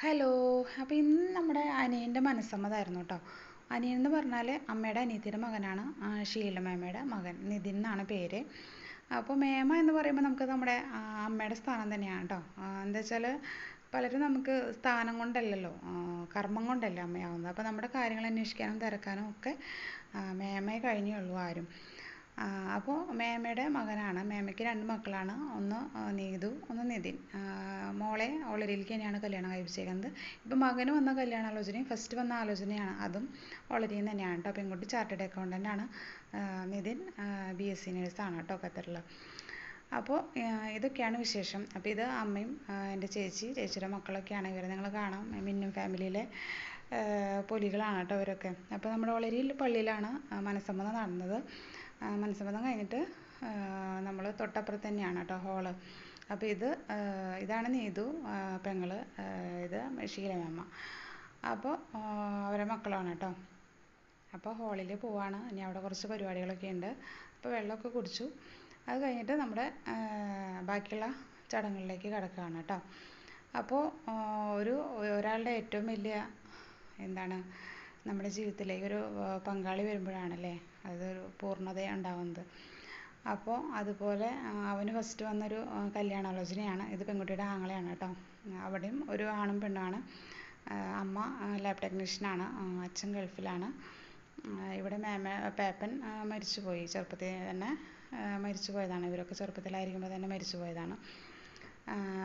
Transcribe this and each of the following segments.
Hello. അപ്പോൾ ഇന്ന് നമ്മുടെ അനിയൻ്റെ മനസ്സമ്മതമായിരുന്നു കേട്ടോ. അനിയൻ എന്ന് പറഞ്ഞാൽ അമ്മയുടെ അനിയത്തിയുടെ മകനാണ്. ഷീല മേമയുടെ മകൻ നിതിൻ എന്നാണ് പേര്. അപ്പോൾ മേമ എന്ന് പറയുമ്പോൾ നമുക്ക് നമ്മുടെ അമ്മയുടെ സ്ഥാനം തന്നെയാണ് കേട്ടോ. എന്താ വെച്ചാൽ പലരും നമുക്ക് സ്ഥാനം കൊണ്ടല്ലല്ലോ, കർമ്മം കൊണ്ടല്ലേ അമ്മയാവുന്നത്. അപ്പോൾ നമ്മുടെ കാര്യങ്ങൾ അന്വേഷിക്കാനും തിരക്കാനും ഒക്കെ മേമയെ കഴിഞ്ഞേ ഉള്ളൂ ആരും. അപ്പോൾ മേമയുടെ മകനാണ്. മേമയ്ക്ക് 2 മക്കളാണ്. ഒന്ന് നീതു, ഒന്ന് നിതിൻ. മോളെ ഒളരിയിലേക്ക് തന്നെയാണ് കല്യാണം കഴിപ്പിച്ചേക്കുന്നത്. ഇപ്പം മകന് വന്ന കല്യാണാലോചനയും ഫസ്റ്റ് വന്ന ആലോചനയാണ്, അതും ഒളരിയിൽ തന്നെയാണ് കേട്ടോ. പെൺകുട്ടി ചാർട്ടേഡ് അക്കൗണ്ടൻ്റ് ആണ്. നിതിൻ BSc നേഴ്സാണ് കേട്ടോ, ഖത്തറിൽ. അപ്പോൾ ഇതൊക്കെയാണ് വിശേഷം. അപ്പോൾ ഇത് അമ്മയും എൻ്റെ ചേച്ചിയുടെ മക്കളൊക്കെയാണ് ഇവർ. നിങ്ങൾ കാണാം, മിന്നും ഫാമിലിയിലെ പൊലികളാണ് കേട്ടോ ഇവരൊക്കെ. അപ്പോൾ നമ്മുടെ ഒളരിയിൽ പള്ളിയിലാണ് മനസ്സമ്മതം നടന്നത്. മനസ്സമ്മതം കഴിഞ്ഞിട്ട് നമ്മൾ തൊട്ടപ്പുറത്ത് തന്നെയാണ് കേട്ടോ ഹോള്. അപ്പോൾ ഇതാണ് നീതു പെങ്ങൾ, ഇത് ഷീലമേമ്മ. അപ്പോൾ അവരെ മക്കളാണ് കേട്ടോ. അപ്പോൾ ഹോളിൽ പോവാണ്. ഇനി അവിടെ കുറച്ച് പരിപാടികളൊക്കെ ഉണ്ട്. അപ്പോൾ വെള്ളമൊക്കെ കുടിച്ചു. അത് കഴിഞ്ഞിട്ട് നമ്മുടെ ബാക്കിയുള്ള ചടങ്ങുകളിലേക്ക് കിടക്കുകയാണ് കേട്ടോ. അപ്പോൾ ഒരാളുടെ ഏറ്റവും വലിയ നമ്മുടെ ജീവിതത്തിലേക്ക് ഒരു പങ്കാളി വരുമ്പോഴാണല്ലേ അതൊരു പൂർണ്ണത ഉണ്ടാവുന്നത്. അപ്പോൾ അതുപോലെ അവന് ഫസ്റ്റ് വന്നൊരു കല്യാണാലോചനയാണ്. ഇത് പെൺകുട്ടിയുടെ ആങ്ങളെയാണ് കേട്ടോ. അവിടെയും ഒരു ആണും പെണ്ണുമാണ്. അമ്മ ലാബ് ടെക്നീഷ്യനാണ്, അച്ഛൻ ഗൾഫിലാണ്. ഇവിടെ പേപ്പൻ മരിച്ചുപോയി, ചെറുപ്പത്തിൽ തന്നെ മരിച്ചു പോയതാണ്. ഇവരൊക്കെ ചെറുപ്പത്തിലായിരിക്കുമ്പോൾ തന്നെ മരിച്ചു പോയതാണ്.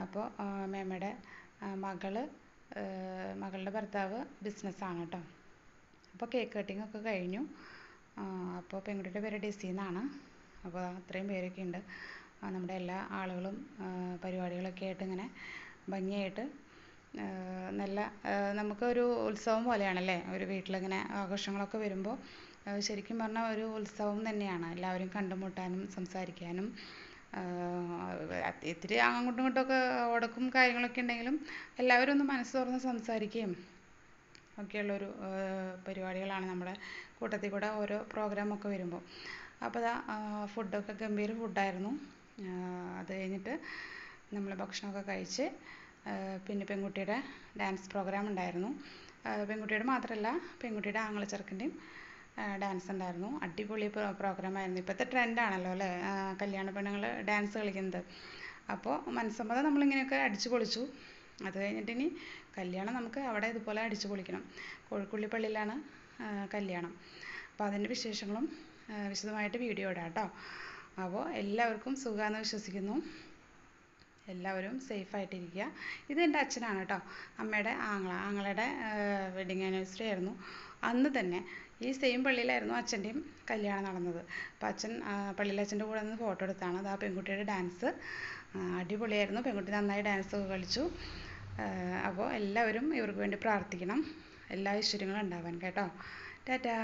അപ്പോൾ മേമയുടെ മകളുടെ ഭർത്താവ് ബിസിനസ്സാണ് കേട്ടോ. അപ്പോൾ കേക്ക് കട്ടിംഗ് ഒക്കെ കഴിഞ്ഞു. അപ്പോൾ പെൺകുട്ടിയുടെ പേര് ഡെസി എന്നാണ്. അപ്പോൾ അത്രയും പേരൊക്കെ ഉണ്ട്. നമ്മുടെ എല്ലാ ആളുകളും പരിപാടികളൊക്കെ ആയിട്ട് ഇങ്ങനെ ഭംഗിയായിട്ട് നല്ല നമുക്കൊരു ഉത്സവം പോലെയാണല്ലേ. ഒരു വീട്ടിലിങ്ങനെ ആഘോഷങ്ങളൊക്കെ വരുമ്പോൾ ശരിക്കും പറഞ്ഞാൽ ഒരു ഉത്സവം തന്നെയാണ്. എല്ലാവരും കണ്ടുമുട്ടാനും സംസാരിക്കാനും ഇത്തിരി അങ്ങോട്ടും ഇങ്ങോട്ടുമൊക്കെ ഉടക്കും കാര്യങ്ങളൊക്കെ ഉണ്ടെങ്കിലും എല്ലാവരും ഒന്ന് മനസ്സ് തുറന്ന് സംസാരിക്കുകയും ഒക്കെയുള്ളൊരു പരിപാടികളാണ് നമ്മുടെ കൂട്ടത്തിൽ കൂടെ ഓരോ പ്രോഗ്രാമൊക്കെ വരുമ്പോൾ. അപ്പോൾ ഫുഡൊക്കെ ഗംഭീര ഫുഡായിരുന്നു. അത് കഴിഞ്ഞിട്ട് നമ്മൾ ഭക്ഷണമൊക്കെ കഴിച്ച് പിന്നെ പെൺകുട്ടിയുടെ ഡാൻസ് പ്രോഗ്രാം ഉണ്ടായിരുന്നു. പെൺകുട്ടിയുടെ മാത്രമല്ല, പെൺകുട്ടിയുടെ ആങ്ങള ചെറുക്കൻ്റെയും ഡാൻസ് ഉണ്ടായിരുന്നു. അടിപൊളി പ്രോഗ്രാമായിരുന്നു. ഇപ്പോഴത്തെ ട്രെൻഡാണല്ലോ അല്ലേ കല്യാണ പെണ്ണുങ്ങൾ ഡാൻസ് കളിക്കുന്നത്. അപ്പോൾ മനസ്സമ്മതം നമ്മളിങ്ങനെയൊക്കെ അടിച്ചു പൊളിച്ചു. അത് കഴിഞ്ഞിട്ട് ഇനി കല്യാണം നമുക്ക് അവിടെ ഇതുപോലെ അടിച്ചു പൊളിക്കണം. കോഴിക്കുള്ളി പള്ളിയിലാണ് കല്യാണം. അപ്പോൾ അതിൻ്റെ വിശേഷങ്ങളും വിശദമായിട്ട് വീഡിയോ ഇടാം കേട്ടോ. അപ്പോൾ എല്ലാവർക്കും സുഖമാണെന്ന് വിശ്വസിക്കുന്നു. എല്ലാവരും സേഫായിട്ടിരിക്കുക. ഇത് എൻ്റെ അച്ഛനാണ് കേട്ടോ, അമ്മയുടെ ആങ്ങളയുടെ വെഡിങ് ആനിവേഴ്സറി ആയിരുന്നു. അന്ന് തന്നെ ഈ സെയിം പള്ളിയിലായിരുന്നു അച്ഛൻ്റെയും കല്യാണം നടന്നത്. അപ്പോൾ പള്ളിയിൽ അച്ഛൻ്റെ കൂടെ നിന്ന് ഫോട്ടോ എടുത്താണ്. അത് ആ പെൺകുട്ടിയുടെ ഡാൻസ് അടിപൊളിയായിരുന്നു. പെൺകുട്ടി നന്നായി ഡാൻസൊക്കെ കളിച്ചു. അപ്പോൾ എല്ലാവരും ഇവർക്ക് വേണ്ടി പ്രാർത്ഥിക്കണം. എല്ലാ ഐശ്വര്യങ്ങളും ഉണ്ടാവാൻ കേട്ടോ. ടാറ്റാ.